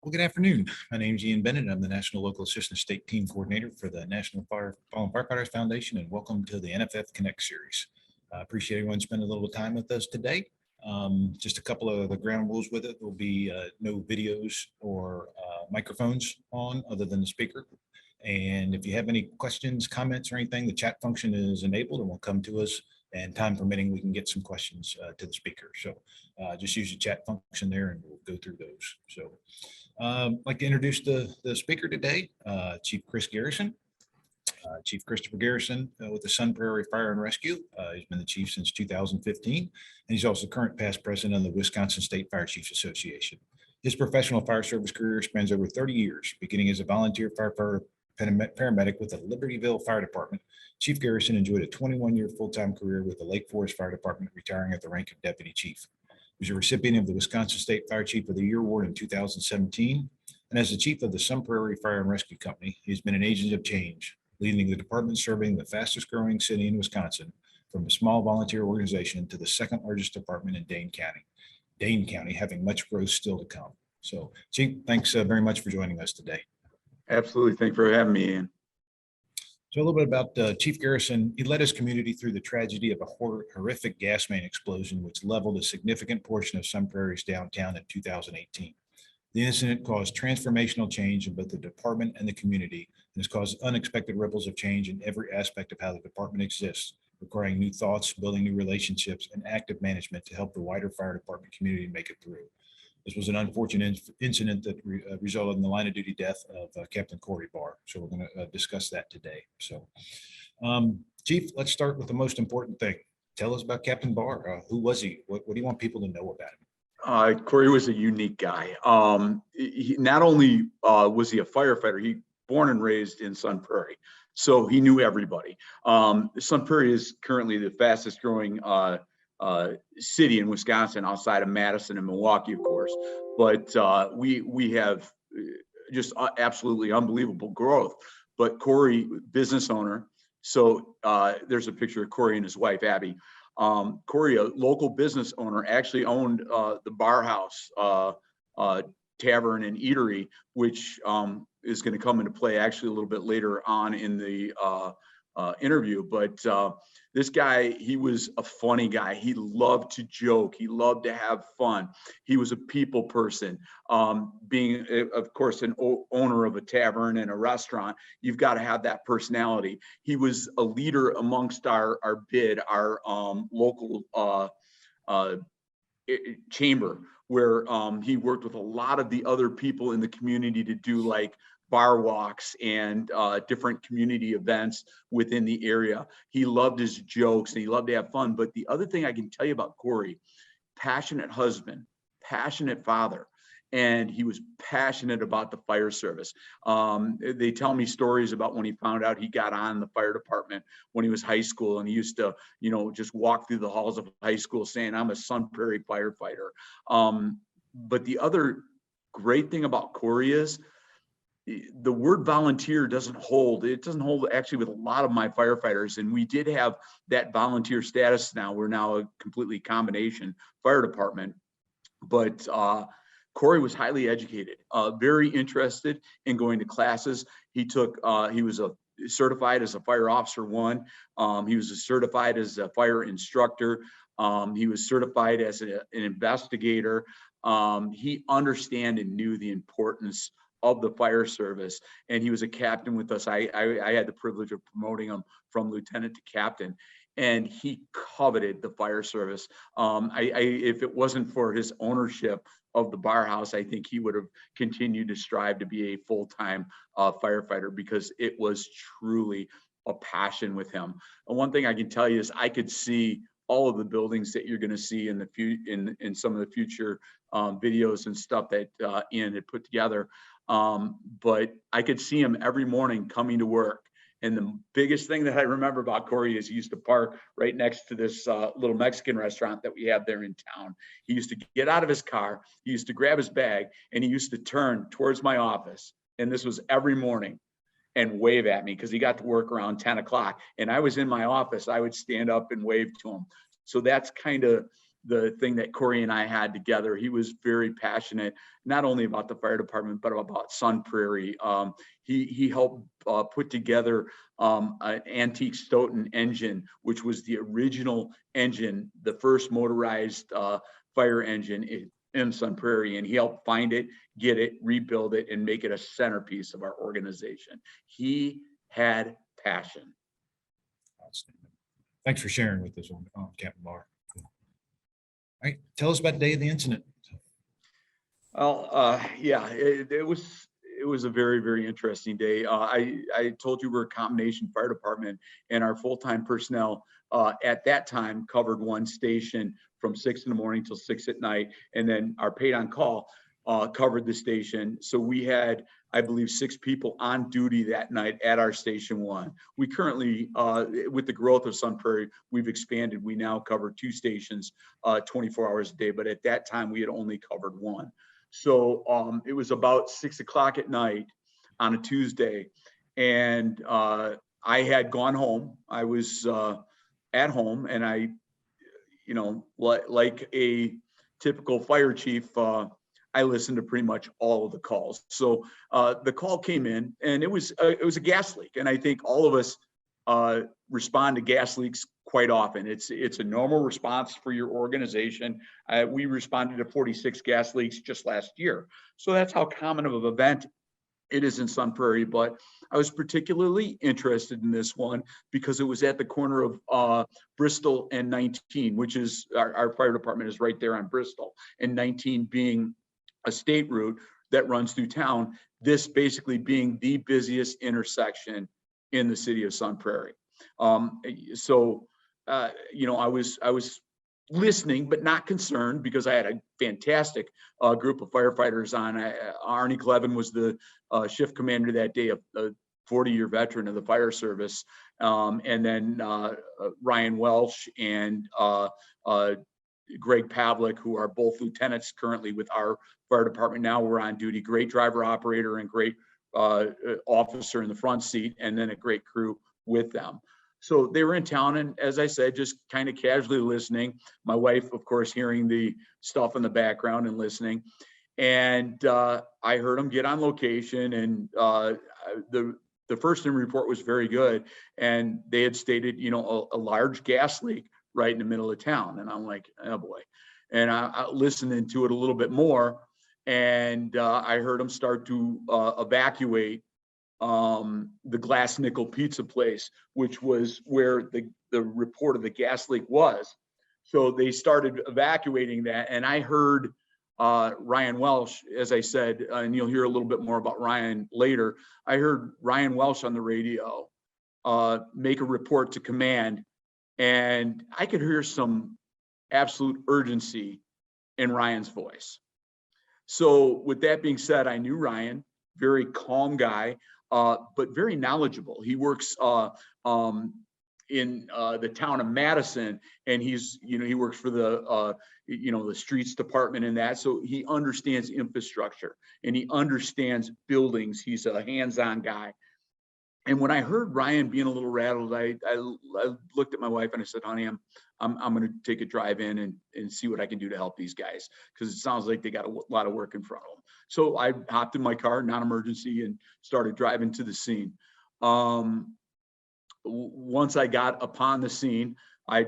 Well, good afternoon. My name is Ian Bennett. I'm the National Local Assistant State Team Coordinator for the National Fallen Firefighters Foundation, and welcome to the NFF Connect series. I appreciate everyone spending a little time with us today. Just a couple of the ground rules with it. There'll be no videos or microphones on other than the speaker. And if you have any questions, comments, or anything, the chat function is enabled and will come to us. And time permitting, we can get some questions to the speaker. So just use the chat function there and we'll go through those. So I'd like to introduce the speaker today, Chief Chris Garrison. Chief Christopher Garrison with the Sun Prairie Fire and Rescue. He's been the chief since 2015, and he's also current past president of the Wisconsin State Fire Chiefs Association. His professional fire service career spans over 30 years, beginning as a volunteer firefighter paramedic with the Libertyville Fire Department. Chief Garrison enjoyed a 21-year full-time career with the Lake Forest Fire Department, retiring at the rank of deputy chief. He was a recipient of the Wisconsin State Fire Chief of the Year Award in 2017. And as the chief of the Sun Prairie Fire and Rescue Company, he's been an agent of change, leading the department serving the fastest growing city in Wisconsin from a small volunteer organization to the second largest department in Dane County. Dane County having much growth still to come. So, Chief, thanks very much for joining us today. Absolutely. Thank you for having me, Ian. So a little bit about Chief Garrison. He led his community through the tragedy of a horrific gas main explosion, which leveled a significant portion of Sun Prairie's downtown in 2018. The incident caused transformational change in both the department and the community, and has caused unexpected ripples of change in every aspect of how the department exists, requiring new thoughts, building new relationships, and active management to help the wider fire department community make it through. This was an unfortunate incident that resulted in the line of duty death of Captain Corey Barr. So we're going to discuss that today. So, Chief, let's start with the most important thing. Tell us about Captain Barr. Who was he? What do you want people to know about him? Corey was a unique guy. He not only was he a firefighter, he born and raised in Sun Prairie, so he knew everybody. Sun Prairie is currently the fastest growing city in Wisconsin, outside of Madison and Milwaukee, of course. But we have just absolutely unbelievable growth. But Corey, business owner. So there's a picture of Corey and his wife, Abby. Corey, a local business owner, actually owned the Bar House Tavern and Eatery, which is going to come into play actually a little bit later on in the interview. But this guy, he was a funny guy. He loved to joke. He loved to have fun. He was a people person. Being, of course, an owner of a tavern and a restaurant, you've got to have that personality. He was a leader amongst our bid, our local chamber, where he worked with a lot of the other people in the community to do like bar walks and different community events within the area. He loved his jokes and he loved to have fun. But the other thing I can tell you about Corey, passionate husband, passionate father, and he was passionate about the fire service. They tell me stories about when he found out he got on the fire department when he was high school, and he used to, just walk through the halls of high school saying, "I'm a Sun Prairie firefighter." But the other great thing about Corey is, the word volunteer doesn't hold. It doesn't hold actually with a lot of my firefighters. And we did have that volunteer status now. We're now a completely combination fire department. But Corey was highly educated, very interested in going to classes. He was certified as a fire officer 1. He was certified as a fire instructor. He was certified as an investigator. He understood and knew the importance of the fire service, and he was a captain with us. I had the privilege of promoting him from lieutenant to captain, and he coveted the fire service. If it wasn't for his ownership of the Bar House, I think he would have continued to strive to be a full-time firefighter, because it was truly a passion with him. And one thing I can tell you is I could see all of the buildings that you're going to see in the in some of the future videos and stuff that Ian had put together. But I could see him every morning coming to work. And the biggest thing that I remember about Corey is he used to park right next to this little Mexican restaurant that we have there in town. He used to get out of his car, he used to grab his bag, and he used to turn towards my office. And this was every morning, and wave at me, because he got to work around 10 o'clock. And I was in my office, I would stand up and wave to him. So that's kind of the thing that Corey and I had together. He was very passionate, not only about the fire department, but about Sun Prairie. He helped put together an antique Stoughton engine, which was the original engine, the first motorized fire engine in Sun Prairie. And he helped find it, get it, rebuild it, and make it a centerpiece of our organization. He had passion. Outstanding. Thanks for sharing with us on Captain Barr. All right, tell us about the day of the incident. Well, yeah, it was a very, very interesting day. I told you we're a combination fire department, and our full-time personnel at that time covered one station from 6 in the morning till 6 at night, and then our paid on call covered the station. So we had, I believe, 6 people on duty that night at our station one. We currently, with the growth of Sun Prairie, we've expanded. We now cover 2 stations 24 hours a day, but at that time we had only covered one. So it was about 6 o'clock at night on a Tuesday, and I had gone home. I was at home, and I, you know, like a typical fire chief, I listened to pretty much all of the calls. So the call came in, and it was a gas leak, and I think all of us respond to gas leaks quite often. It's a normal response for your organization. We responded to 46 gas leaks just last year, so that's how common of an event it is in Sun Prairie. But I was particularly interested in this one because it was at the corner of Bristol and 19, which is our fire department is right there on Bristol, and 19 being a state route that runs through town, this basically being the busiest intersection in the city of Sun Prairie. You know, I was listening, but not concerned, because I had a fantastic group of firefighters on. Arnie Clevin was the shift commander that day, a 40-year veteran of the fire service. And then Ryan Welsh and Greg Pavlik, who are both lieutenants currently with our fire department now, were on duty. Great driver operator and great officer in the front seat, and then a great crew with them. So they were in town, and as I said, just kind of casually listening. My wife, of course, hearing the stuff in the background and listening. And I heard them get on location, and the first in report was very good. And they had stated, you know, a large gas leak right in the middle of town. And I'm like, oh boy. And I listened into it a little bit more, and I heard them start to evacuate the Glass Nickel Pizza place, which was where the report of the gas leak was. So they started evacuating that, and I heard Ryan Welsh, as I said, and you'll hear a little bit more about Ryan later. I heard Ryan Welsh on the radio make a report to command, and I could hear some absolute urgency in Ryan's voice. So with that being said, I knew Ryan, very calm guy, but very knowledgeable. He works in the town of Madison, and he's, you know, he works for the, you know, the streets department and that. So he understands infrastructure and he understands buildings. He's a hands-on guy. And when I heard Ryan being a little rattled, I looked at my wife and I said, honey, I'm going to take a drive in and see what I can do to help these guys, because it sounds like they got a lot of work in front of them. So I hopped in my car, non-emergency, and started driving to the scene. Once I got upon the scene, I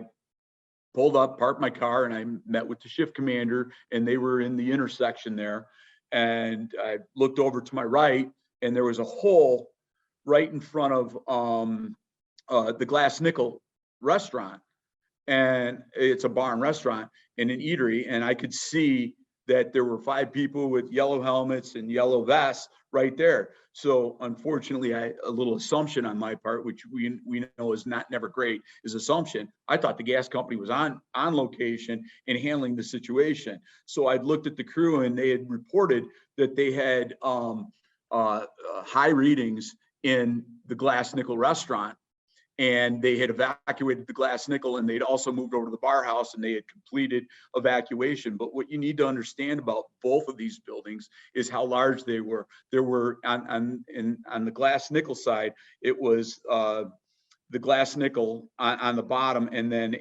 pulled up, parked my car, and I met with the shift commander, and they were in the intersection there. And I looked over to my right, and there was a hole right in front of the Glass Nickel restaurant. And it's a bar and restaurant and an eatery. And I could see that there were 5 people with yellow helmets and yellow vests right there. So unfortunately, a little assumption on my part, which we know is never great, is assumption. I thought the gas company was on location and handling the situation. So I'd looked at the crew, and they had reported that they had high readings in the Glass Nickel restaurant, and they had evacuated the Glass Nickel, and they'd also moved over to the bar house, and they had completed evacuation. But what you need to understand about both of these buildings is how large they were. There were on the Glass Nickel side, it was the Glass Nickel on the bottom, and then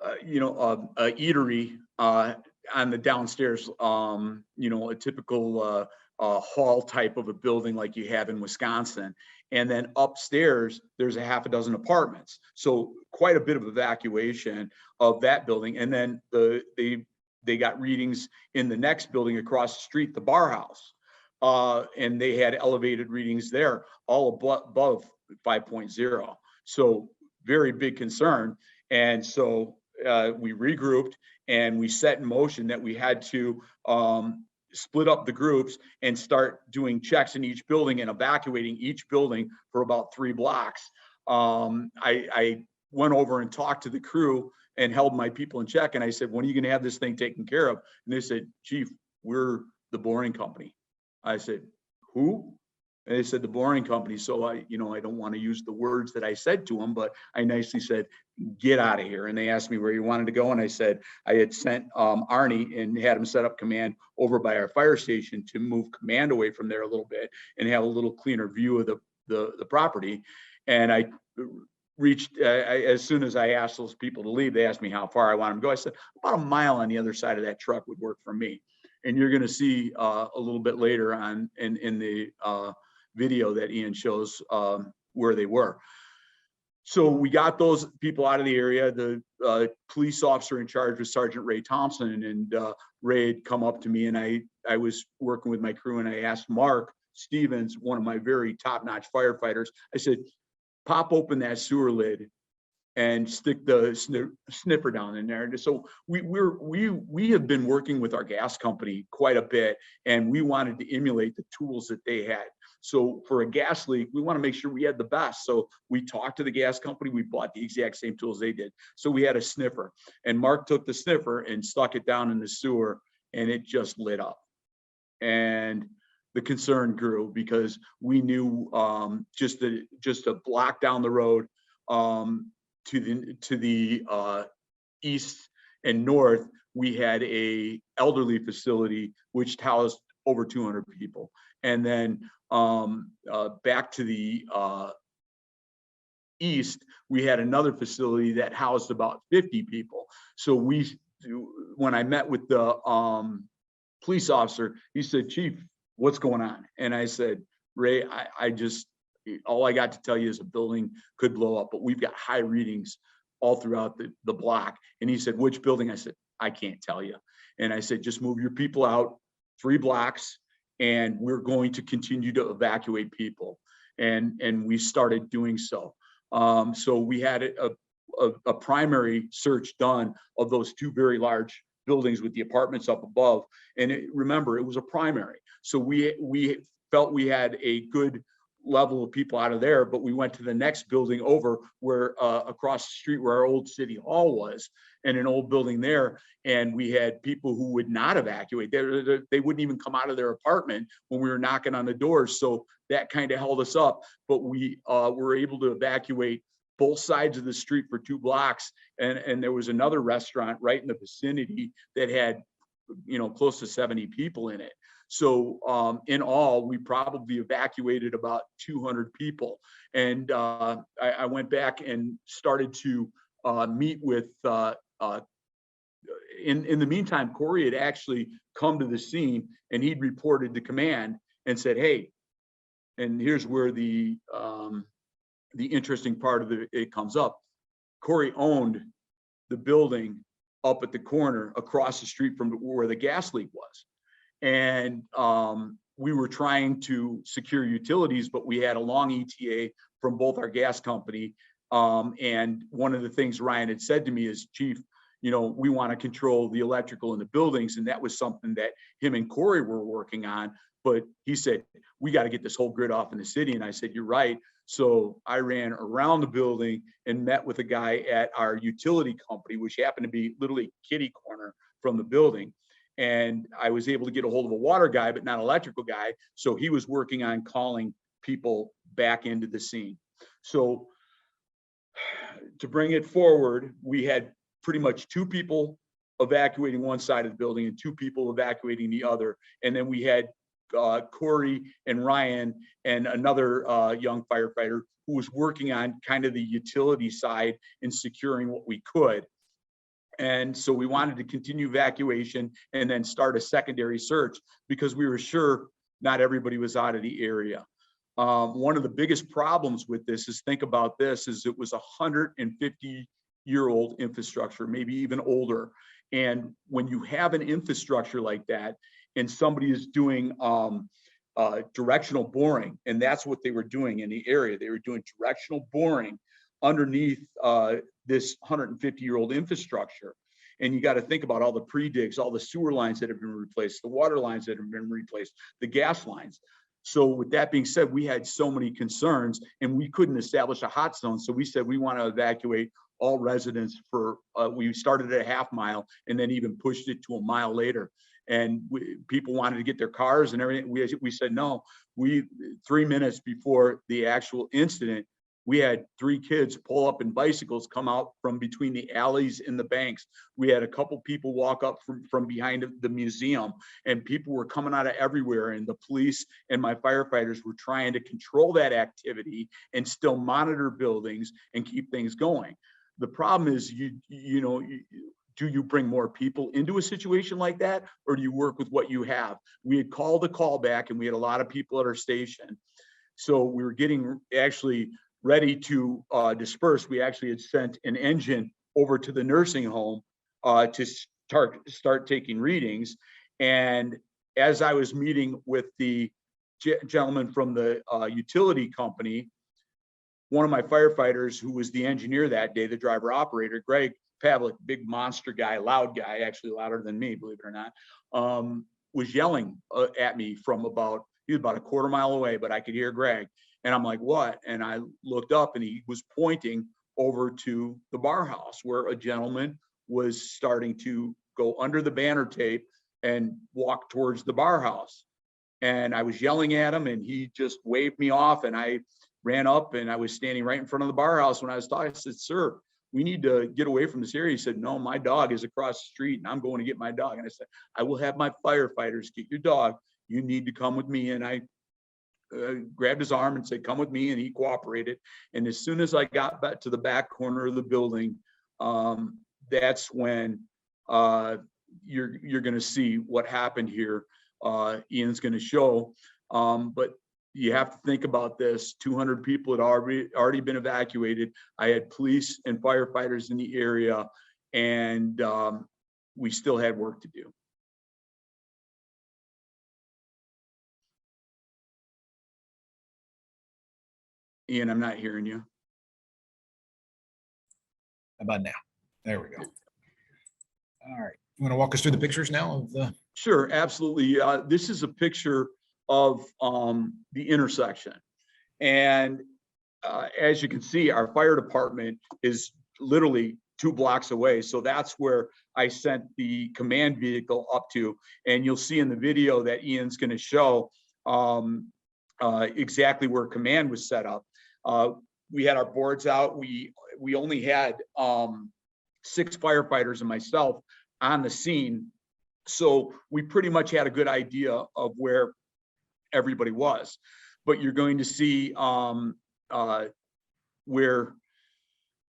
a eatery on the downstairs, a typical hall type of a building like you have in Wisconsin. And then upstairs, there's a half a dozen apartments. So quite a bit of evacuation of that building. And then they got readings in the next building across the street, the bar house. And they had elevated readings there, all above 5.0. So very big concern. And so we regrouped and we set in motion that we had to split up the groups and start doing checks in each building and evacuating each building for about 3 blocks. I went over and talked to the crew and held my people in check. And I said, when are you going to have this thing taken care of? And they said, Chief, we're the boring company. I said, who? And they said, the boring company. So I don't want to use the words that I said to them, but I nicely said, get out of here. And they asked me where you wanted to go. And I said, I had sent Arnie and had him set up command over by our fire station to move command away from there a little bit and have a little cleaner view of the property. And I reached, as soon as I asked those people to leave, they asked me how far I want them to go. I said, about a mile on the other side of that truck would work for me. And you're going to see a little bit later on in the video that Ian shows where they were. So we got those people out of the area. The police officer in charge was Sergeant Ray Thompson, and Ray had come up to me, and I was working with my crew, and I asked Mark Stevens, one of my very top-notch firefighters, I said, pop open that sewer lid and stick the sniffer down in there. And so we have been working with our gas company quite a bit, and we wanted to emulate the tools that they had. So for a gas leak, we want to make sure we had the best. So we talked to the gas company, we bought the exact same tools they did. So we had a sniffer, and Mark took the sniffer and stuck it down in the sewer, and it just lit up. And the concern grew because we knew just a block down the road to the east and north, we had a elderly facility which housed over 200 people. And then back to the east, we had another facility that housed about 50 people. So when I met with the police officer, he said, Chief, what's going on? And I said, Ray, all I got to tell you is a building could blow up, but we've got high readings all throughout the block. And he said, which building? I said, I can't tell you. And I said, just move your people out 3 blocks, and we're going to continue to evacuate people. And we started doing so. So we had a primary search done of those 2 very large buildings with the apartments up above. And remember, it was a primary. So we felt we had a good level of people out of there, but we went to the next building over where across the street where our old city hall was, and an old building there. And we had people who would not evacuate. They wouldn't even come out of their apartment when we were knocking on the doors. So that kind of held us up, but we were able to evacuate both sides of the street for 2 blocks. And there was another restaurant right in the vicinity that had, close to 70 people in it. So in all, we probably evacuated about 200 people. And I went back and started to meet with, in the meantime, Corey had actually come to the scene, and he'd reported to command and said, hey, and here's where the interesting part of it comes up. Corey owned the building up at the corner across the street from where the gas leak was. And we were trying to secure utilities, but we had a long ETA from both our gas company. And one of the things Ryan had said to me is, Chief, we want to control the electrical in the buildings. And that was something that him and Corey were working on. But he said, we got to get this whole grid off in the city. And I said, you're right. So I ran around the building and met with a guy at our utility company, which happened to be literally kitty corner from the building. And I was able to get a hold of a water guy, but not an electrical guy. So he was working on calling people back into the scene. So to bring it forward, we had pretty much 2 people evacuating one side of the building and 2 people evacuating the other. And then we had Corey and Ryan and another young firefighter who was working on kind of the utility side and securing what we could. And so we wanted to continue evacuation and then start a secondary search because we were sure not everybody was out of the area. One of the biggest problems with this is, think about this, is it was 150-year-old infrastructure, maybe even older. And when you have an infrastructure like that and somebody is doing directional boring, and that's what they were doing in the area, they were doing directional boring underneath this 150-year-old infrastructure. And you got to think about all the pre-digs, all the sewer lines that have been replaced, the water lines that have been replaced, the gas lines. So with that being said, we had so many concerns and we couldn't establish a hot zone. So we said we want to evacuate all residents for, we started at a half mile and then even pushed it to a mile later. And people wanted to get their cars and everything. We said, no, 3 minutes before the actual incident, we had 3 kids pull up in bicycles, come out from between the alleys and the banks. We had a couple people walk up from behind the museum, and people were coming out of everywhere. And the police and my firefighters were trying to control that activity and still monitor buildings and keep things going. The problem is, you know, do you bring more people into a situation like that, or do you work with what you have? We had called a call back and we had a lot of people at our station. So we were getting actually ready to disperse. We actually had sent an engine over to the nursing home to start taking readings. And as I was meeting with the gentleman from the utility company, one of my firefighters who was the engineer that day, the driver operator, Greg Pavlik, big monster guy, loud guy, actually louder than me, believe it or not, was yelling at me from he was about a quarter mile away, but I could hear Greg. And I'm like, what? And I looked up and he was pointing over to the bar house where a gentleman was starting to go under the banner tape and walk towards the bar house. And I was yelling at him and he just waved me off, and I ran up and I was standing right in front of the bar house. When I was talking, I said, sir, we need to get away from this area. He said, no, my dog is across the street and I'm going to get my dog. And I said, I will have my firefighters get your dog. You need to come with me. And I grabbed his arm and said, come with me. And he cooperated. And as soon as I got back to the back corner of the building, that's when you're going to see what happened here. Ian's going to show, but you have to think about this. 200 people had already been evacuated. I had police and firefighters in the area, and we still had work to do. Ian, I'm not hearing you. How about now? There we go. All right. You want to walk us through the pictures now of the? Sure, absolutely. This is a picture of the intersection. And as you can see, our fire department is literally 2 blocks away. So that's where I sent the command vehicle up to. And you'll see in the video that Ian's going to show exactly where command was set up. We had our boards out. We only had 6 firefighters and myself on the scene. So we pretty much had a good idea of where everybody was. But you're going to see where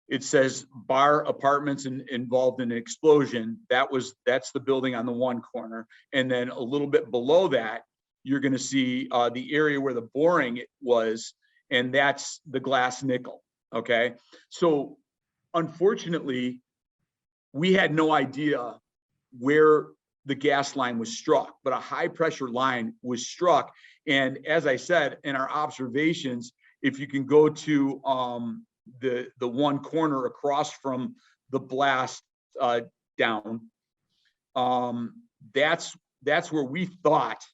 it says bar apartments involved in an explosion. That's the building on the one corner. And then a little bit below that, you're going to see the area where the boring was, and that's the glass nickel. Okay. So unfortunately, we had no idea where the gas line was struck, but a high pressure line was struck. And as I said, in our observations, if you can go to the one corner across from the blast down, that's where we thought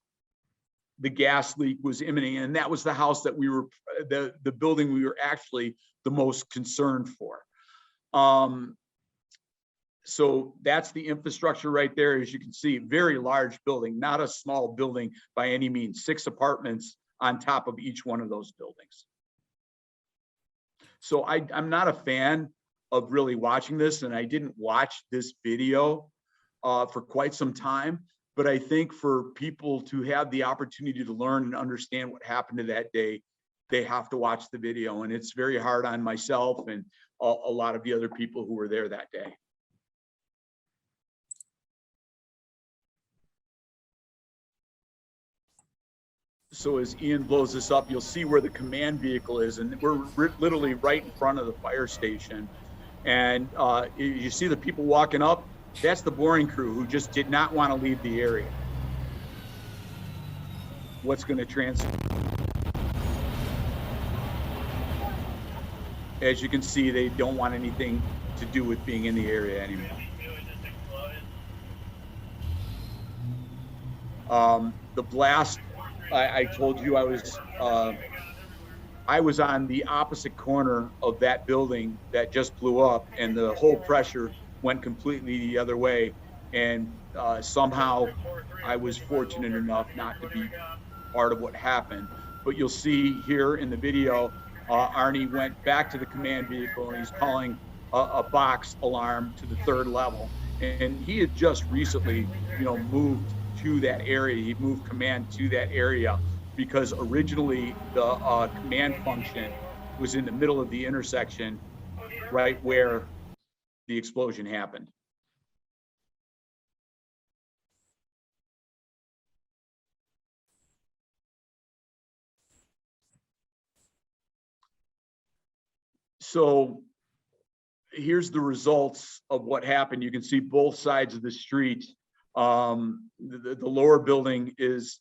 the gas leak was imminent. And that was the house that we were, the building we were actually the most concerned for. So that's the infrastructure right there. As you can see, very large building, not a small building by any means, 6 apartments on top of each one of those buildings. So I'm not a fan of really watching this, and I didn't watch this video for quite some time, but I think for people to have the opportunity to learn and understand what happened to that day, they have to watch the video. And it's very hard on myself and a lot of the other people who were there that day. So as Ian blows this up, you'll see where the command vehicle is, and we're literally right in front of the fire station. And you see the people walking up. That's the boring crew who just did not want to leave the area. What's going to transfer? As you can see, they don't want anything to do with being in the area anymore. The blast, I told you I was on the opposite corner of that building that just blew up, and the whole pressure went completely the other way. And somehow I was fortunate enough not to be part of what happened. But you'll see here in the video, Arnie went back to the command vehicle and he's calling a box alarm to the 3rd level. And he had just recently, moved to that area. He moved command to that area because originally the command function was in the middle of the intersection, right where the explosion happened. So here's the results of what happened. You can see both sides of the street. The lower building is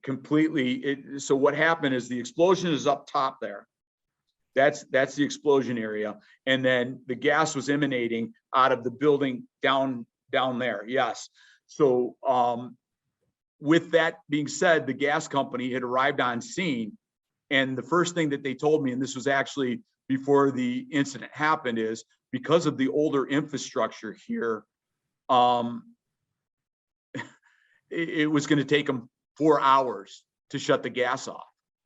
completely, so what happened is the explosion is up top there. That's the explosion area. And then the gas was emanating out of the building down there. Yes. So with that being said, the gas company had arrived on scene. And the first thing that they told me, and this was actually before the incident happened, is because of the older infrastructure here, it was going to take them 4 hours to shut the gas off.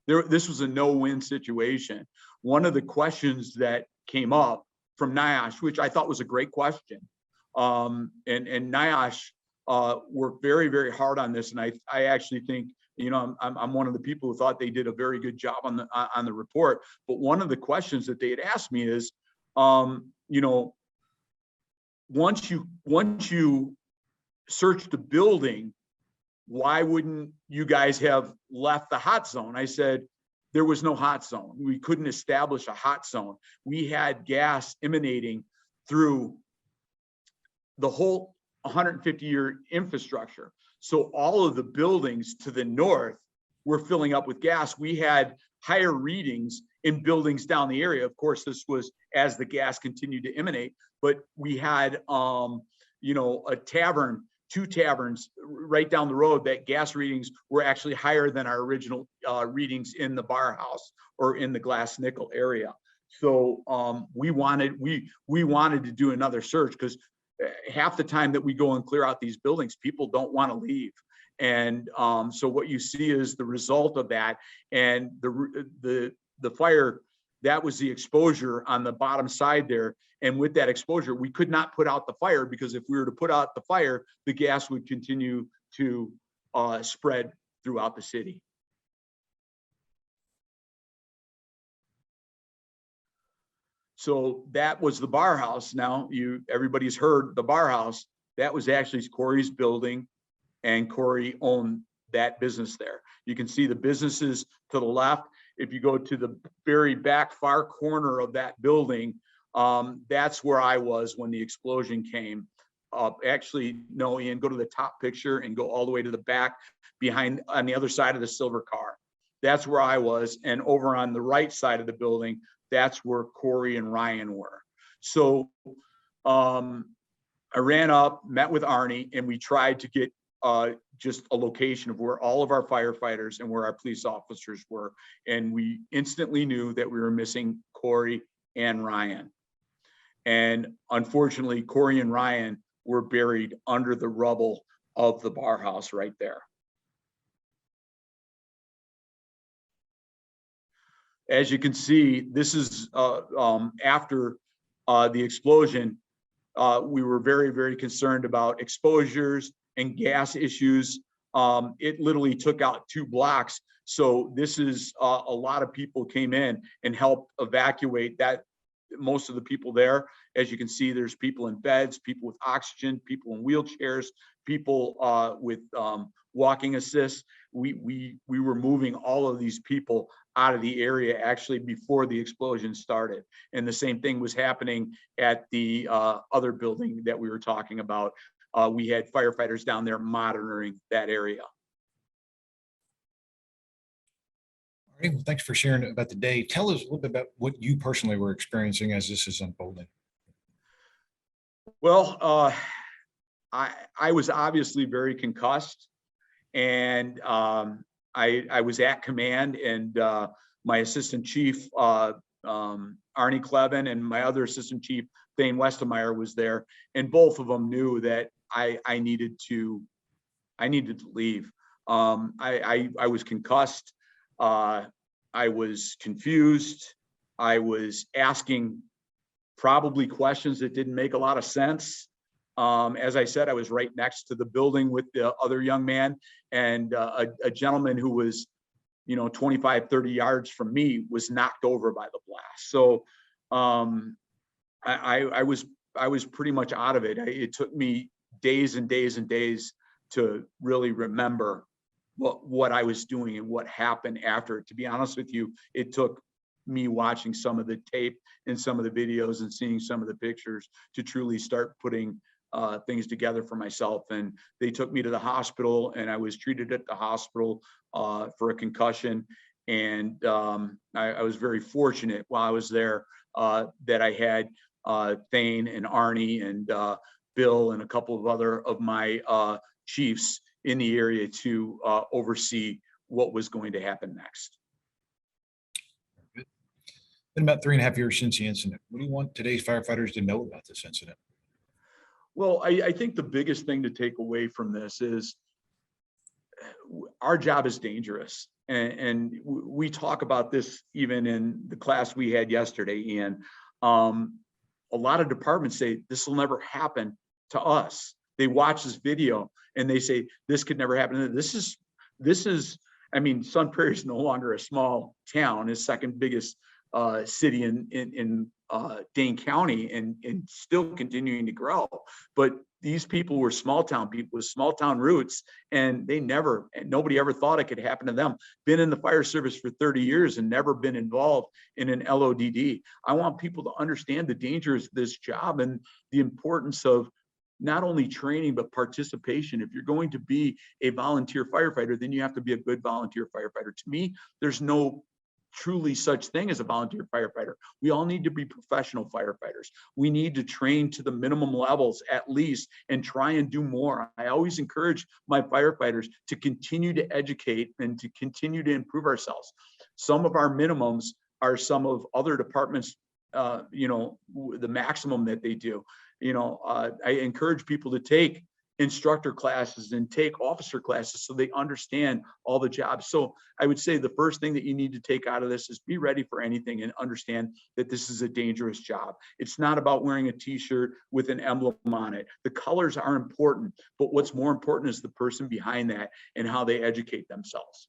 This was a no-win situation. One of the questions that came up from NIOSH, which I thought was a great question, and NIOSH worked very, very hard on this, and I actually think, I'm one of the people who thought they did a very good job on the report. But one of the questions that they had asked me is, once you search the building, why wouldn't you guys have left the hot zone? I said, there was no hot zone. We couldn't establish a hot zone. We had gas emanating through the whole 150-year infrastructure. So all of the buildings to the north were filling up with gas. We had higher readings in buildings down the area. Of course, this was as the gas continued to emanate, but we had, a tavern, 2 taverns right down the road that gas readings were actually higher than our original readings in the bar house or in the glass nickel area. So we wanted to do another search because half the time that we go and clear out these buildings, people don't want to leave. And so what you see is the result of that. And the fire, that was the exposure on the bottom side there. And with that exposure, we could not put out the fire, because if we were to put out the fire, the gas would continue to spread throughout the city. So that was the bar house. Now everybody's heard the bar house. That was actually Corey's building, and Corey owned that business there. You can see the businesses to the left. If you go to the very back far corner of that building, that's where I was when the explosion came. Actually, no, Ian, go to the top picture and go all the way to the back behind on the other side of the silver car. That's where I was. And over on the right side of the building, that's where Corey and Ryan were. So I ran up, met with Arnie, and we tried to get just a location of where all of our firefighters and where our police officers were. And we instantly knew that we were missing Corey and Ryan. And unfortunately, Corey and Ryan were buried under the rubble of the bar house right there. As you can see, this is after the explosion. We were very, very concerned about exposures and gas issues. It literally took out 2 blocks. So this is a lot of people came in and helped evacuate that most of the people there, as you can see, there's people in beds, people with oxygen, people in wheelchairs, people with walking assists. We were moving all of these people out of the area actually before the explosion started. And the same thing was happening at the other building that we were talking about. We had firefighters down there monitoring that area. All right, well, thanks for sharing about the day. Tell us a little bit about what you personally were experiencing as this is unfolding. Well, I was obviously very concussed, and I was at command, and my assistant chief, Arnie Clevin, and my other assistant chief, Thane Westemeyer, was there, and both of them knew that I needed to leave. I was concussed. I was confused. I was asking probably questions that didn't make a lot of sense. As I said, I was right next to the building with the other young man, and a gentleman who was, 25, 30 yards from me was knocked over by the blast. So I was pretty much out of it. It took me days and days and days to really remember what I was doing and what happened after it. To be honest with you, it took me watching some of the tape and some of the videos and seeing some of the pictures to truly start putting things together for myself. And they took me to the hospital, and I was treated at the hospital for a concussion. And I was very fortunate while I was there that I had Thane and Arnie and Bill and a couple of other of my chiefs in the area to oversee what was going to happen next. Been about 3.5 years since the incident. What do you want today's firefighters to know about this incident? Well, I think the biggest thing to take away from this is our job is dangerous. And we talk about this even in the class we had yesterday, Ian. A lot of departments say this will never happen to us. They watch this video and they say this could never happen. This is, I mean, Sun Prairie is no longer a small town. It's second biggest city in Dane County, and still continuing to grow. But these people were small town people with small town roots, and nobody ever thought it could happen to them. Been in the fire service for 30 years and never been involved in an LODD. I want people to understand the dangers of this job and the importance of not only training, but participation. If you're going to be a volunteer firefighter, then you have to be a good volunteer firefighter. To me, there's no truly such thing as a volunteer firefighter. We all need to be professional firefighters. We need to train to the minimum levels at least and try and do more. I always encourage my firefighters to continue to educate and to continue to improve ourselves. Some of our minimums are some of other departments, the maximum that they do. I encourage people to take instructor classes and take officer classes so they understand all the jobs. So I would say the first thing that you need to take out of this is be ready for anything and understand that this is a dangerous job. It's not about wearing a t-shirt with an emblem on it. The colors are important, but what's more important is the person behind that and how they educate themselves.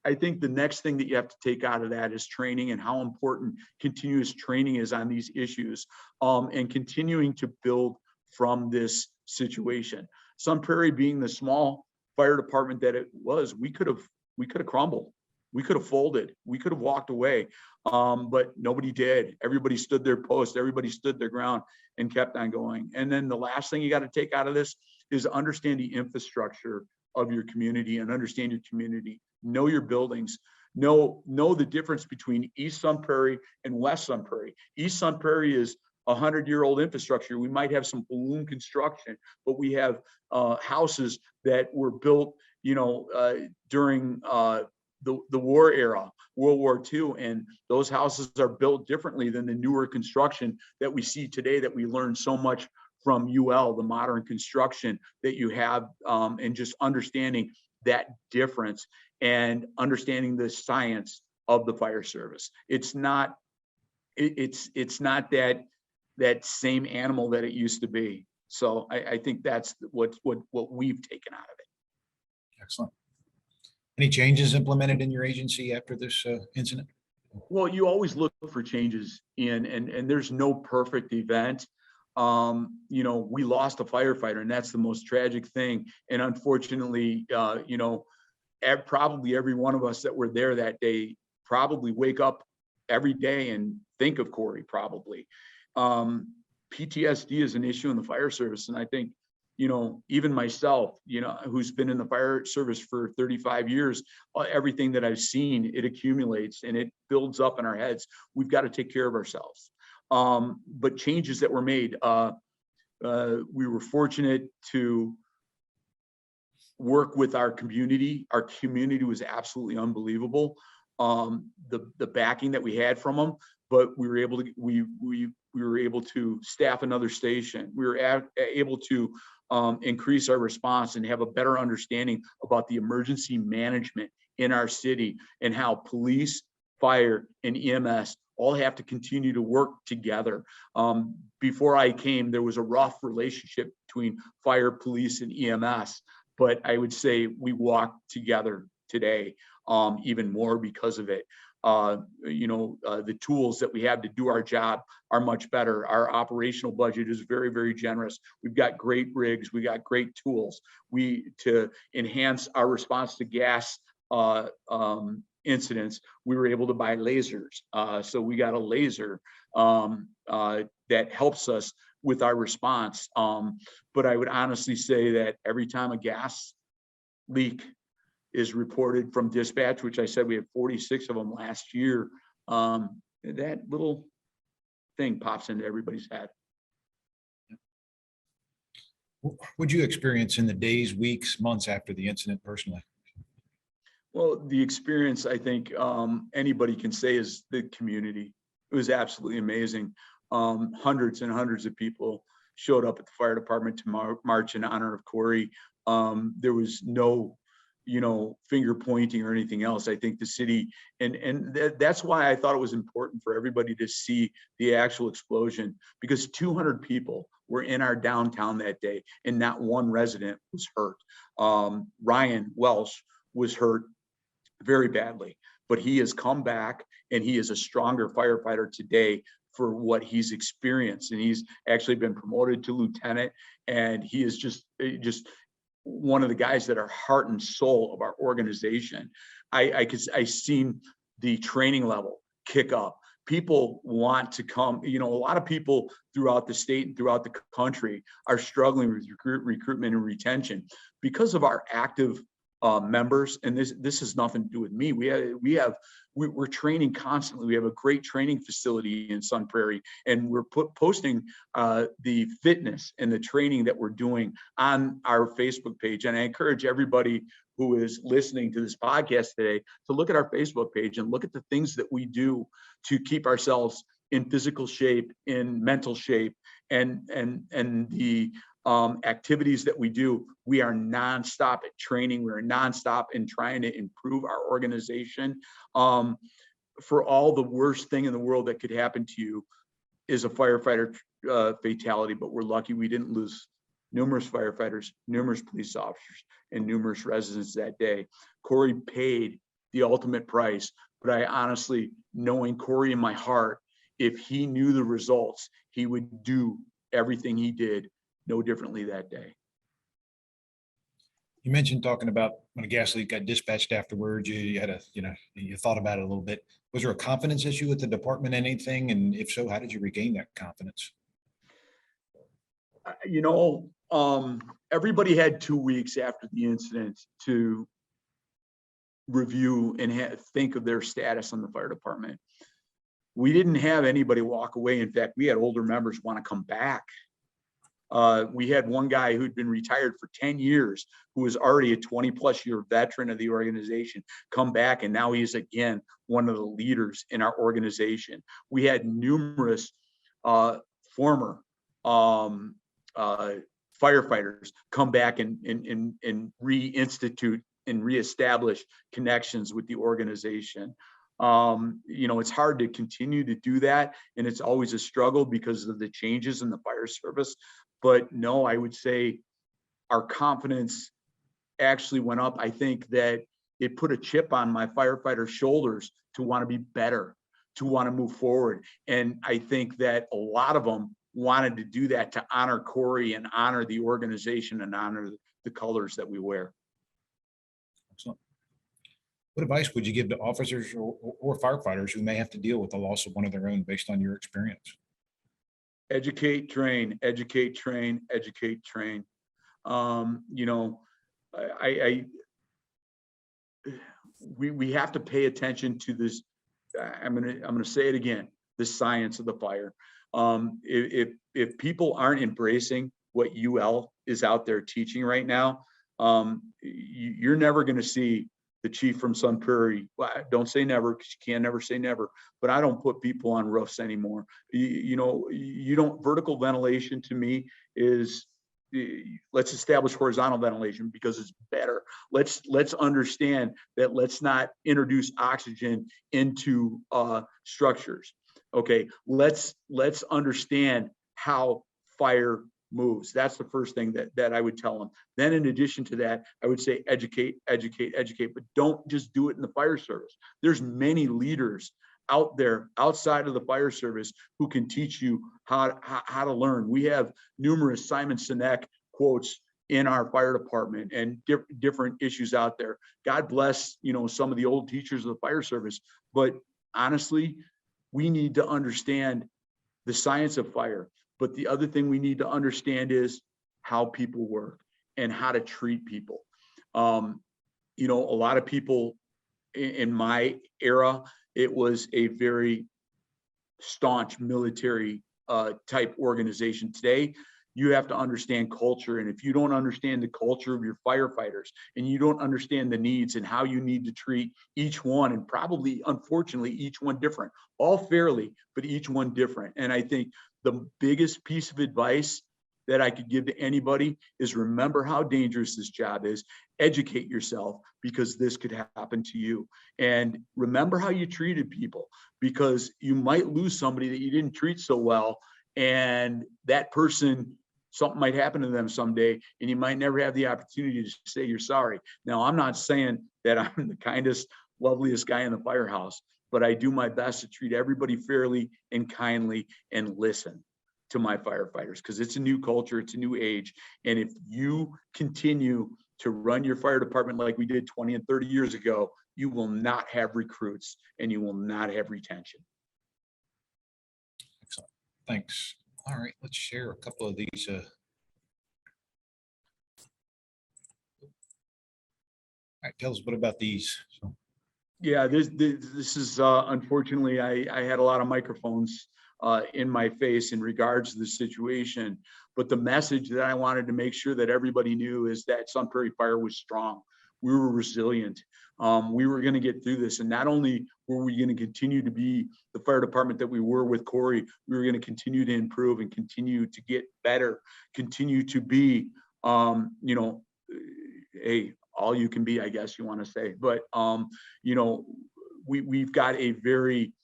I think the next thing that you have to take out of that is training, and how important continuous training is on these issues, and continuing to build from this situation. Sun Prairie being the small fire department that it was, we could have crumbled, we could have folded, we could have walked away, but nobody did. Everybody stood their post, everybody stood their ground and kept on going. And then the last thing you got to take out of this is understand the infrastructure of your community and understand your community. Know your buildings. Know the difference between East Sun Prairie and West Sun Prairie. East Sun Prairie is 100-year-old infrastructure. We might have some balloon construction, but we have houses that were built, during the war era, World War II, and those houses are built differently than the newer construction that we see today, that we learned so much from UL, the modern construction that you have, and just understanding that difference and understanding the science of the fire service. It's not that same animal that it used to be. So I think that's what we've taken out of it. Excellent. Any changes implemented in your agency after this incident? Well, you always look for changes and there's no perfect event. You know, we lost a firefighter, and that's the most tragic thing. And unfortunately, you know, probably every one of us that were there that day probably wake up every day and think of Corey probably. PTSD is an issue in the fire service. And I think, you know, even myself, you know, who's been in the fire service for 35 years, everything that I've seen, it accumulates and it builds up in our heads. We've got to take care of ourselves. But changes that were made, we were fortunate to work with our community. Our community was absolutely unbelievable. The backing that we had from them, but we were able to we were able to staff another station. We were able to increase our response and have a better understanding about the emergency management in our city and how police, fire, and EMS all have to continue to work together. Before I came, there was a rough relationship between fire, police, and EMS. But I would say we walk together today, even more because of it. You know, the tools that we have to do our job are much better. Our operational budget is very, very generous. We've got great rigs. We got great tools. To enhance our response to gas incidents, we were able to buy lasers. So we got a laser that helps us with our response. But I would honestly say that every time a gas leak is reported from dispatch, which I said we had 46 of them last year, that little thing pops into everybody's head. What'd you experience in the days, weeks, months after the incident personally? Well, the experience, I think anybody can say, is the community. It was absolutely amazing. Hundreds and hundreds of people showed up at the fire department to march in honor of Corey. There was no, you know, finger pointing or anything else. I think the city, and that's why I thought it was important for everybody to see the actual explosion, because 200 people were in our downtown that day and not one resident was hurt. Ryan Welsh was hurt very badly, but he has come back and he is a stronger firefighter today for what he's experienced. And he's actually been promoted to lieutenant, and he is just one of the guys that are heart and soul of our organization. I seen the training level kick up. People want to come. You know, a lot of people throughout the state and throughout the country are struggling with recruitment and retention because of our active members. And this has nothing to do with me. We're training constantly. We have a great training facility in Sun Prairie, and we're posting the fitness and the training that we're doing on our Facebook page. And I encourage everybody who is listening to this podcast today to look at our Facebook page and look at the things that we do to keep ourselves in physical shape, in mental shape, and the activities that we do. We are nonstop at training. We're nonstop in trying to improve our organization. For all the worst thing in the world that could happen to you is a firefighter fatality, but we're lucky we didn't lose numerous firefighters, numerous police officers, and numerous residents that day. Corey paid the ultimate price, but I honestly, knowing Corey in my heart, if he knew the results, he would do everything he did no differently that day. You mentioned talking about when a gas leak got dispatched afterwards, you had you thought about it a little bit. Was there a confidence issue with the department, anything? And if so, how did you regain that confidence? You know, everybody had 2 weeks after the incident to review and think of their status on the fire department. We didn't have anybody walk away. In fact, we had older members want to come back. We had one guy who'd been retired for 10 years, who was already a 20+ year veteran of the organization, come back, and now he's again one of the leaders in our organization. We had numerous former firefighters come back and reinstitute and reestablish connections with the organization. You know, it's hard to continue to do that, and it's always a struggle because of the changes in the fire service. But no, I would say our confidence actually went up. I think that it put a chip on my firefighter shoulders to want to be better, to want to move forward. And I think that a lot of them wanted to do that to honor Corey and honor the organization and honor the colors that we wear. Excellent. What advice would you give to officers or firefighters who may have to deal with the loss of one of their own based on your experience? Educate, train, educate, train, educate, train. You know, we have to pay attention to this. I'm gonna say it again, the science of the fire. If people aren't embracing what UL is out there teaching right now, you're never going to see the chief from Sun Prairie. Well, don't say never, because you can never say never, but I don't put people on roofs anymore. You know, you don't, vertical ventilation to me is, let's establish horizontal ventilation because it's better. Let's understand that. Let's not introduce oxygen into structures. Okay, let's understand how fire moves. That's the first thing that I would tell them. Then in addition to that, I would say educate, educate, educate, but don't just do it in the fire service. There's many leaders out there outside of the fire service who can teach you how to learn. We have numerous Simon Sinek quotes in our fire department and different issues out there. God bless, you know, some of the old teachers of the fire service, but honestly, we need to understand the science of fire. But the other thing we need to understand is how people work and how to treat people. You know, a lot of people in my era, it was a very staunch military type organization. Today, you have to understand culture. And if you don't understand the culture of your firefighters and you don't understand the needs and how you need to treat each one, and probably, unfortunately, each one different, all fairly, but each one different. And I think the biggest piece of advice that I could give to anybody is remember how dangerous this job is. Educate yourself, because this could happen to you. And remember how you treated people, because you might lose somebody that you didn't treat so well. And that person, something might happen to them someday, and you might never have the opportunity to say you're sorry. Now, I'm not saying that I'm the kindest, loveliest guy in the firehouse, but I do my best to treat everybody fairly and kindly and listen to my firefighters, because it's a new culture, it's a new age. And if you continue to run your fire department like we did 20 and 30 years ago, you will not have recruits and you will not have retention. Excellent. Thanks. All right, let's share a couple of these. All right, tell us what about these. So. Yeah, this is unfortunately, I had a lot of microphones in my face in regards to the situation, but the message that I wanted to make sure that everybody knew is that Sun Prairie Fire was strong. We were resilient. We were going to get through this, and not only were we going to continue to be the fire department that we were with Corey, we were going to continue to improve and continue to get better, continue to be, you know, all you can be, I guess you want to say. But you know, we've got a very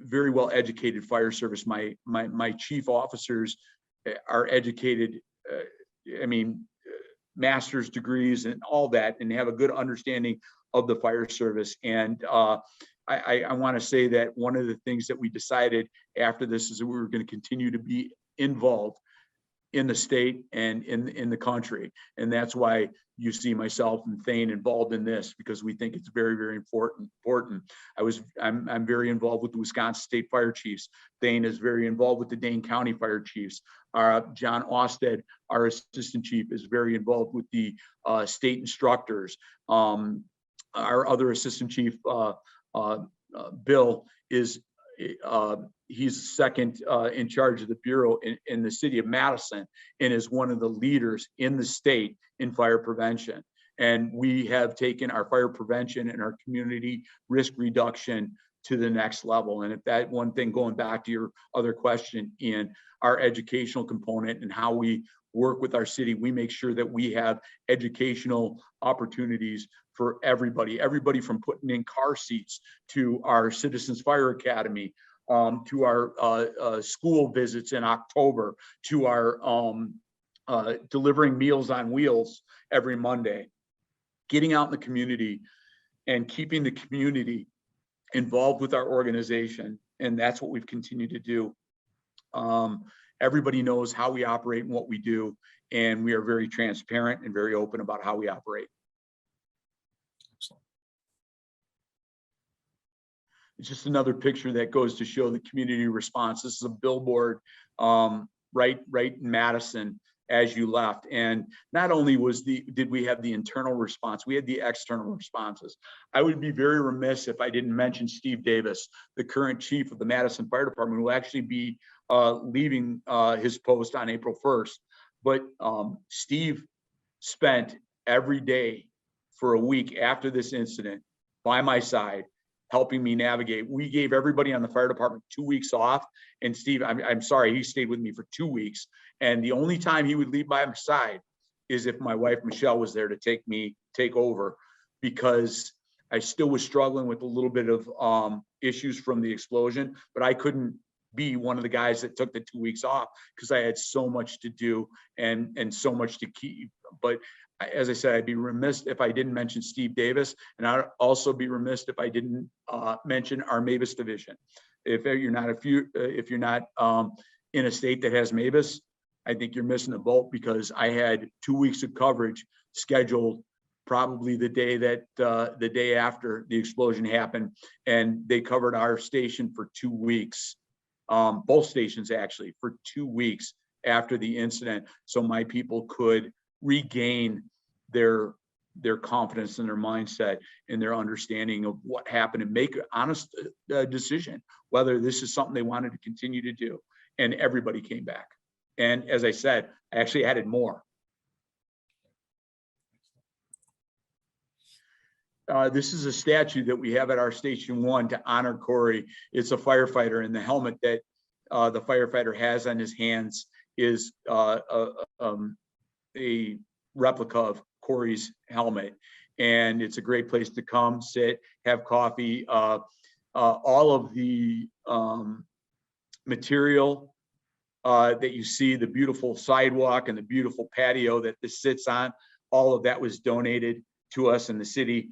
very well educated fire service. My chief officers are educated. I mean, master's degrees and all that, and have a good understanding of the fire service. And I want to say that one of the things that we decided after this is that we were going to continue to be involved in the state and in the country. And that's why you see myself and Thane involved in this, because we think it's very, very important. I'm very involved with the Wisconsin State Fire Chiefs. Thane is very involved with the Dane County Fire Chiefs. John Austed, our assistant chief, is very involved with the state instructors. Our other assistant chief, Bill, is he's second in charge of the bureau in the city of Madison, and is one of the leaders in the state in fire prevention. And we have taken our fire prevention and our community risk reduction to the next level. And if that one thing, going back to your other question, Ian, our educational component and how we work with our city, we make sure that we have educational opportunities for everybody from putting in car seats to our Citizens Fire Academy, to our school visits in October, to our delivering Meals on Wheels every Monday, getting out in the community and keeping the community involved with our organization, and that's what we've continued to do. Everybody knows how we operate and what we do, and we are very transparent and very open about how we operate. Excellent. It's just another picture that goes to show the community response. This is a billboard right in Madison as you left. And not only did we have the internal response, we had the external responses. I would be very remiss if I didn't mention Steve Davis, the current chief of the Madison Fire Department, who will actually be leaving his post on April 1st. But Steve spent every day for a week after this incident by my side, helping me navigate. We gave everybody on the fire department 2 weeks off. And Steve, I'm sorry, he stayed with me for 2 weeks. And the only time he would leave by my side is if my wife, Michelle, was there to take over, because I still was struggling with a little bit of issues from the explosion, but I couldn't be one of the guys that took the 2 weeks off because I had so much to do and so much to keep. But as I said, I'd be remiss if I didn't mention Steve Davis, and I'd also be remiss if I didn't mention our MABUS division. If you're not in a state that has MABUS, I think you're missing the boat, because I had 2 weeks of coverage scheduled, probably the day after the explosion happened, and they covered our station for 2 weeks. Both stations actually for 2 weeks after the incident, so my people could regain their confidence and their mindset and their understanding of what happened, and make an honest decision whether this is something they wanted to continue to do. And everybody came back. And as I said, I actually added more. This is a statue that we have at our Station 1 to honor Corey. It's a firefighter, and the helmet that the firefighter has on his hands is a replica of Corey's helmet. And it's a great place to come, sit, have coffee. All of the material that you see, the beautiful sidewalk and the beautiful patio that this sits on, all of that was donated to us, and the city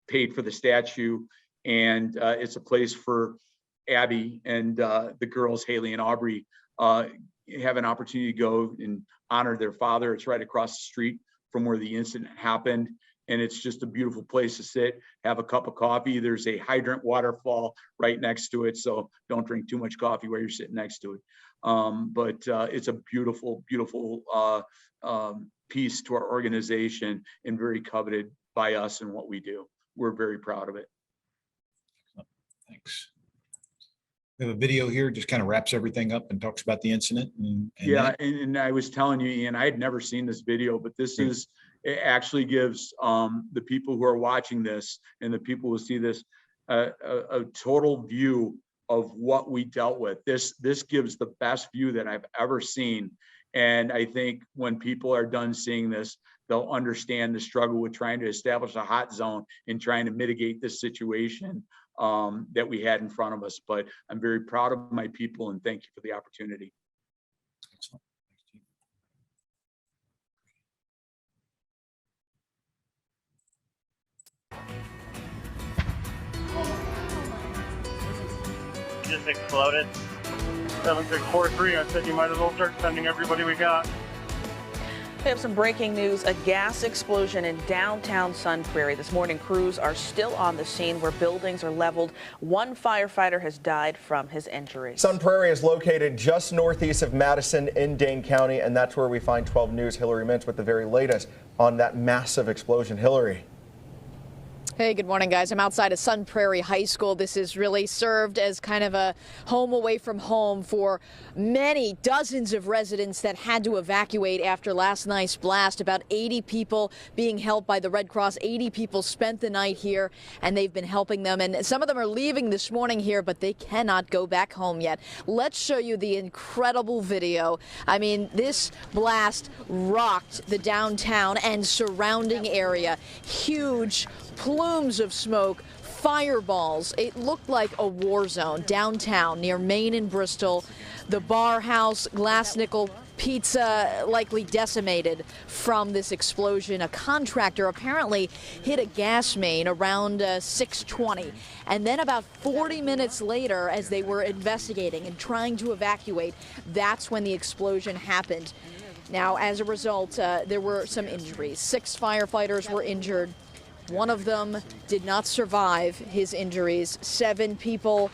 paid for the statue. And it's a place for Abby and the girls, Haley and Aubrey, have an opportunity to go and honor their father. It's right across the street from where the incident happened. And it's just a beautiful place to sit, have a cup of coffee. There's a hydrant waterfall right next to it, so don't drink too much coffee while you're sitting next to it. But it's a beautiful, beautiful piece to our organization, and very coveted by us and what we do. We're very proud of it. Thanks. We have a video here, just kind of wraps everything up and talks about the incident. And I was telling you, Ian, I had never seen this video, but this is, it actually gives the people who are watching this and the people who see this a total view of what we dealt with. This gives the best view that I've ever seen. And I think when people are done seeing this, they'll understand the struggle with trying to establish a hot zone and trying to mitigate this situation that we had in front of us. But I'm very proud of my people, and thank you for the opportunity. Excellent. Just exploded. 7643. I said you might as well start sending everybody we got. We have some breaking news. A gas explosion in downtown Sun Prairie. This morning, crews are still on the scene where buildings are leveled. One firefighter has died from his injuries. Sun Prairie is located just northeast of Madison in Dane County, and that's where we find 12 News' Hillary Mintz with the very latest on that massive explosion. Hillary. Hey, good morning, guys. I'm outside of Sun Prairie High School. This has really served as kind of a home away from home for many dozens of residents that had to evacuate after last night's blast. About 80 people being helped by the Red Cross. 80 people spent the night here, and they've been helping them. And some of them are leaving this morning here, but they cannot go back home yet. Let's show you the incredible video. I mean, this blast rocked the downtown and surrounding area. Huge plumes of smoke fireballs. It looked like a war zone downtown near Main and Bristol. The bar house, Glass Nickel Pizza, likely decimated from this explosion. A contractor apparently hit a gas main around 6:20. And then about 40 minutes later, as they were investigating and trying to evacuate, that's when the explosion happened. Now, as a result, there were some injuries. 6 firefighters were injured. One of them did not survive his injuries. 7 people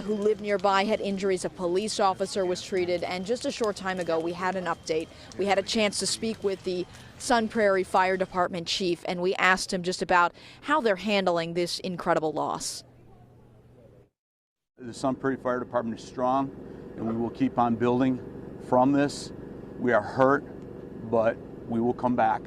who lived nearby had injuries. A police officer was treated. And just a short time ago, we had an update. We had a chance to speak with the Sun Prairie Fire Department chief, and we asked him just about how they're handling this incredible loss. The Sun Prairie Fire Department is strong, and we will keep on building from this. We are hurt, but we will come back.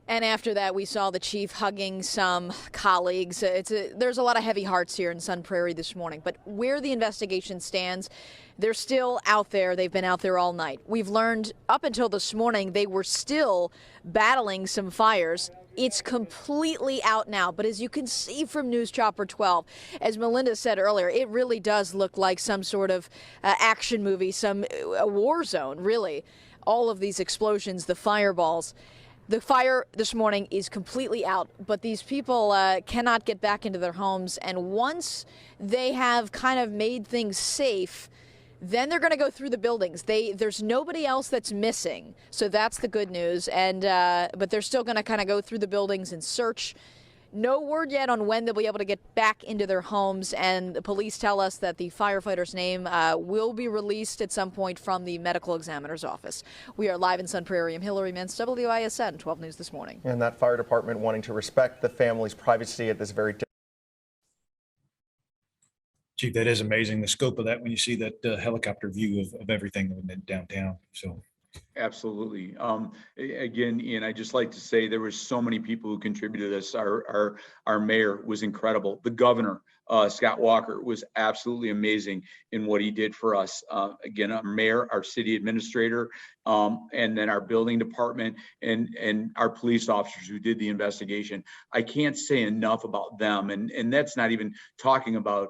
And after that, we saw the chief hugging some colleagues. There's a lot of heavy hearts here in Sun Prairie this morning. But where the investigation stands, they're still out there. They've been out there all night. We've learned up until this morning they were still battling some fires. It's completely out now. But as you can see from News Chopper 12, as Melinda said earlier, it really does look like some sort of action movie, a war zone, really. All of these explosions, the fireballs. The fire this morning is completely out, but these people cannot get back into their homes. And once they have kind of made things safe, then they're going to go through the buildings. There's nobody else that's missing, so that's the good news. And but they're still going to kind of go through the buildings and search. No word yet on when they'll be able to get back into their homes, and the police tell us that the firefighter's name will be released at some point from the medical examiner's office. We are live in Sun Prairie. I'm Hillary Mintz, WISN 12 News This Morning. And that fire department wanting to respect the family's privacy at this very Chief, that is amazing, the scope of that when you see that helicopter view of everything in downtown. So. Absolutely. Again, Ian, I just like to say there were so many people who contributed to this. Our mayor was incredible. The governor, Scott Walker, was absolutely amazing in what he did for us. Again, our mayor, our city administrator, and then our building department and our police officers who did the investigation. I can't say enough about them. And that's not even talking about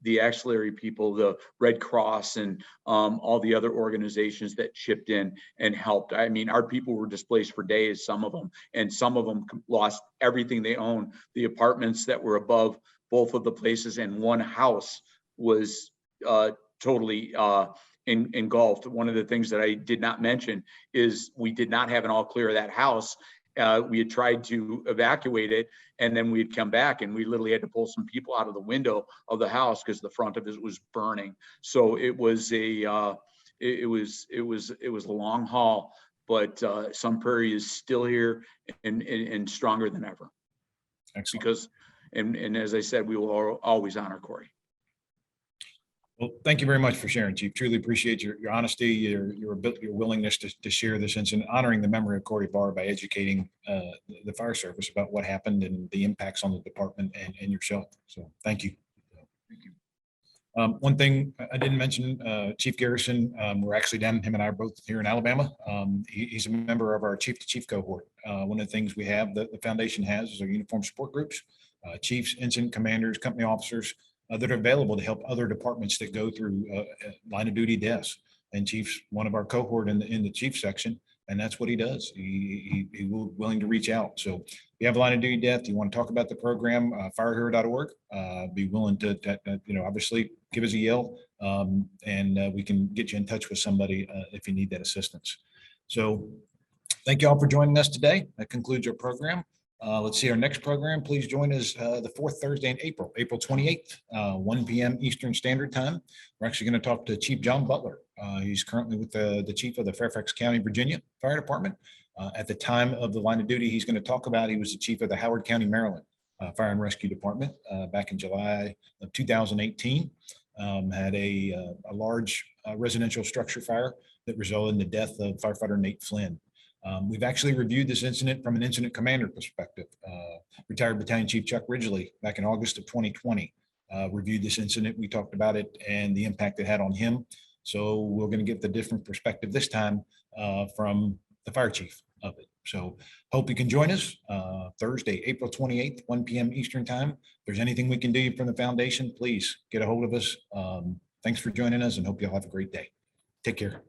the auxiliary people, the Red Cross, and all the other organizations that chipped in and helped. I mean, our people were displaced for days, some of them, and some of them lost everything they owned. The apartments that were above both of the places and one house was totally engulfed. One of the things that I did not mention is we did not have an all clear of that house. We had tried to evacuate it, and then we'd come back, and we literally had to pull some people out of the window of the house because the front of it was burning. So it was a long haul, but Sun Prairie is still here and stronger than ever. Excellent. Because, and as I said, we will always honor Corey. Well, thank you very much for sharing, Chief. Truly appreciate your honesty, your willingness to share this incident, honoring the memory of Corey Barr by educating the fire service about what happened and the impacts on the department and yourself. So thank you. Thank you. One thing I didn't mention, Chief Garrison, we're actually down, him and I are both here in Alabama. He's a member of our Chief to Chief cohort. One of the things we have, the foundation has, is our uniform support groups, chiefs, incident commanders, company officers, that are available to help other departments that go through line of duty deaths. And Chief's one of our cohort in the chief section, and that's what he does. He will willing to reach out. So if you have a line of duty death, you want to talk about the program, firehero.org, be willing to obviously give us a yell, and we can get you in touch with somebody if you need that assistance. So thank you all for joining us today. That concludes our program. Let's see our next program. Please join us the fourth Thursday in April 28th, 1 p.m. Eastern Standard Time. We're actually going to talk to Chief John Butler. He's currently with the chief of the Fairfax County, Virginia Fire Department. At the time of the line of duty he's going to talk about, he was the chief of the Howard County, Maryland Fire and Rescue Department back in July of 2018. Had a large residential structure fire that resulted in the death of firefighter Nate Flynn. We've actually reviewed this incident from an incident commander perspective. Retired Battalion Chief Chuck Ridgely back in August of 2020 reviewed this incident. We talked about it and the impact it had on him. So we're going to get the different perspective this time from the fire chief of it. So hope you can join us Thursday, April 28th, 1 p.m. Eastern time. If there's anything we can do from the foundation, please get a hold of us. Thanks for joining us and hope you'll have a great day. Take care.